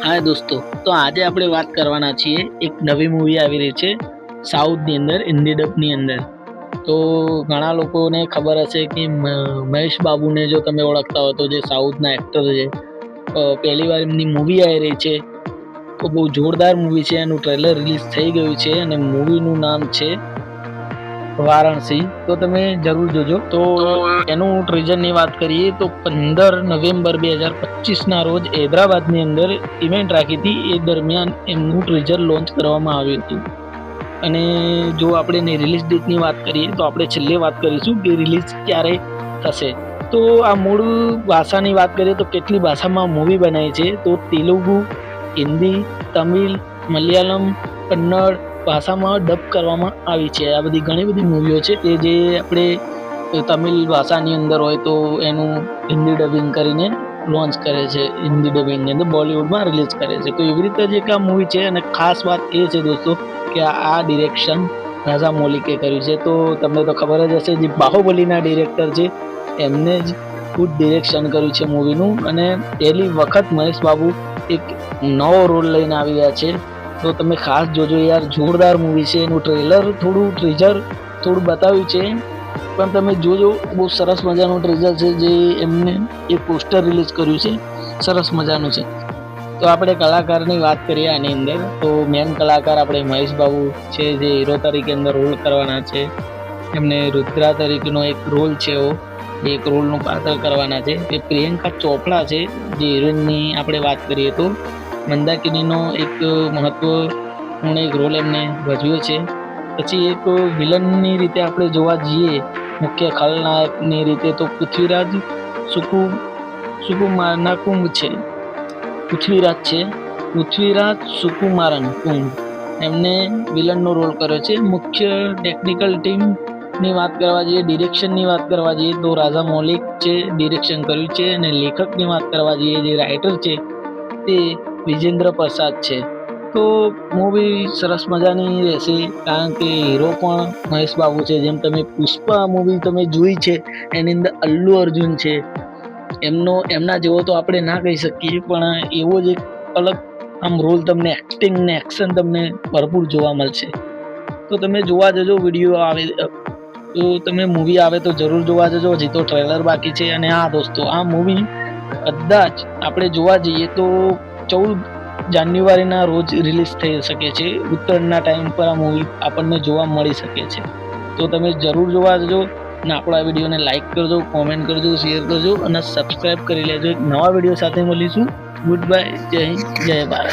હા દોસ્તો, તો આજે આપણે વાત કરવાના છીએ એક નવી મૂવી આવી રહી છે સાઉથની અંદર, હિન્દી ડબની અંદર. તો ઘણા લોકોને ખબર હશે કે મહેશ બાબુને જો તમે ઓળખતા હો તો જે સાઉથના એક્ટર છે, પહેલી વાર એમની મૂવી આવી રહી છે. તો બહુ જોરદાર મૂવી છે. એનું ટ્રેલર રિલીઝ થઈ ગયું છે અને મૂવીનું નામ છે વારાણસી. તો તમે જરૂર જોજો. તો એનું ટ્રેઝરની વાત કરીએ તો 15 નવેમ્બર 2025ના રોજ હૈદરાબાદની અંદર ઇવેન્ટ રાખી હતી. એ દરમિયાન એમનું ટ્રેઝર લોન્ચ કરવામાં આવ્યું હતું. અને જો આપણે રિલીઝ ડેટની વાત કરીએ તો આપણે છેલ્લે વાત કરીશું કે રિલીઝ ક્યારે થશે. તો આ મૂળ ભાષાની વાત કરીએ તો કેટલી ભાષામાં મૂવી બનાવી છે, તો તેલુગુ, હિન્દી, તમિલ, મલયાલમ, કન્નડ ભાષામાં ડબ કરવામાં આવી છે. આ બધી ઘણી બધી મૂવીઓ છે કે જે આપણે તમિલ ભાષાની અંદર હોય તો એનું હિન્દી ડબિંગ કરીને લોન્ચ કરે છે, હિન્દી ડબિંગની અંદર બોલિવૂડમાં રિલીઝ કરે છે. તો એવી રીતે જ એક આ મૂવી છે. અને ખાસ વાત એ છે દોસ્તો કે આ ડિરેક્શન રાજા મૌલિકે કર્યું છે. તો તમને તો ખબર જ હશે, જે બાહુબલીના ડિરેક્ટર છે એમને જ ખુદ ડિરેક્શન કર્યું છે મૂવીનું. અને પહેલી વખત મહેશ બાબુ એક નવો રોલ લઈને આવી રહ્યા છે. તો તમે ખાસ જોજો યાર, જોરદાર મૂવી છે. એનું ટ્રેઝર થોડું બતાવ્યું છે, પણ તમે જોજો, બહુ સરસ મજાનું ટ્રેઝર છે. જે એમને એક પોસ્ટર રિલીઝ કર્યું છે, સરસ મજાનું છે. તો આપણે કલાકારની વાત કરીએ આની અંદર, તો મેન કલાકાર આપણે મહેશ બાબુ છે, જે હીરો તરીકે અંદર રોલ કરવાના છે. એમને રુદ્રા તરીકેનો એક રોલ છે, એક રોલનું પાત્ર કરવાના છે. તે પ્રિયંકા ચોપડા છે, જે હિરોઈનની આપણે વાત કરીએ તો મંદાકિનીનો એક મહત્વપૂર્ણ એક રોલ એમને ભજવ્યો છે. પછી એક વિલનની રીતે આપણે જોવા જઈએ, મુખ્ય ખલનાયકની રીતે, તો પૃથ્વીરાજ સુકુમારના કુંભ છે. પૃથ્વીરાજ સુકુમારન કુંભ એમને વિલનનો રોલ કર્યો છે. મુખ્ય ટેકનિકલ ટીમની વાત કરવા જઈએ, ડિરેક્શનની વાત કરવા જઈએ તો રાજા મૌલિક છે, ડિરેક્શન કર્યું છે. અને લેખકની વાત કરવા જઈએ, જે રાઇટર છે તે વિજેન્દ્ર પ્રસાદ છે. તો મૂવી સરસ મજાની રહેશે, કારણ કે હીરો પણ મહેશ બાબુ છે. જેમ તમે પુષ્પા મૂવી તમે જોઈ છે, એની અંદર અલ્લુ અર્જુન છે. એમના જેવો તો આપણે ના કહી શકીએ, પણ એવો જ એક અલગ આમ રોલ તમને, એક્ટિંગ ને એક્શન તમને ભરપૂર જોવા મળશે. તો તમે જોવા જજો. વિડીયો આવે તો તમે મૂવી આવે તો જરૂર જોવા જજો. હજી તો ટ્રેલર બાકી છે. અને હા દોસ્તો, આ મૂવી કદાચ આપણે જોવા જઈએ તો 14 જાન્યુઆરીના રોજ રિલીઝ થઈ શકે છે. ઉત્તરાયણના ટાઈમ પર આ મૂવી આપણને જોવા મળી શકે છે. તો તમે જરૂર જોવા જજો. અને આપણા વિડીયોને લાઇક કરજો, કોમેન્ટ કરજો, શેર કરજો અને સબસ્ક્રાઈબ કરી લેજો. એક નવા વિડીયો સાથે મળીશું. Good bye. જય હિન્દ, જય ભારત.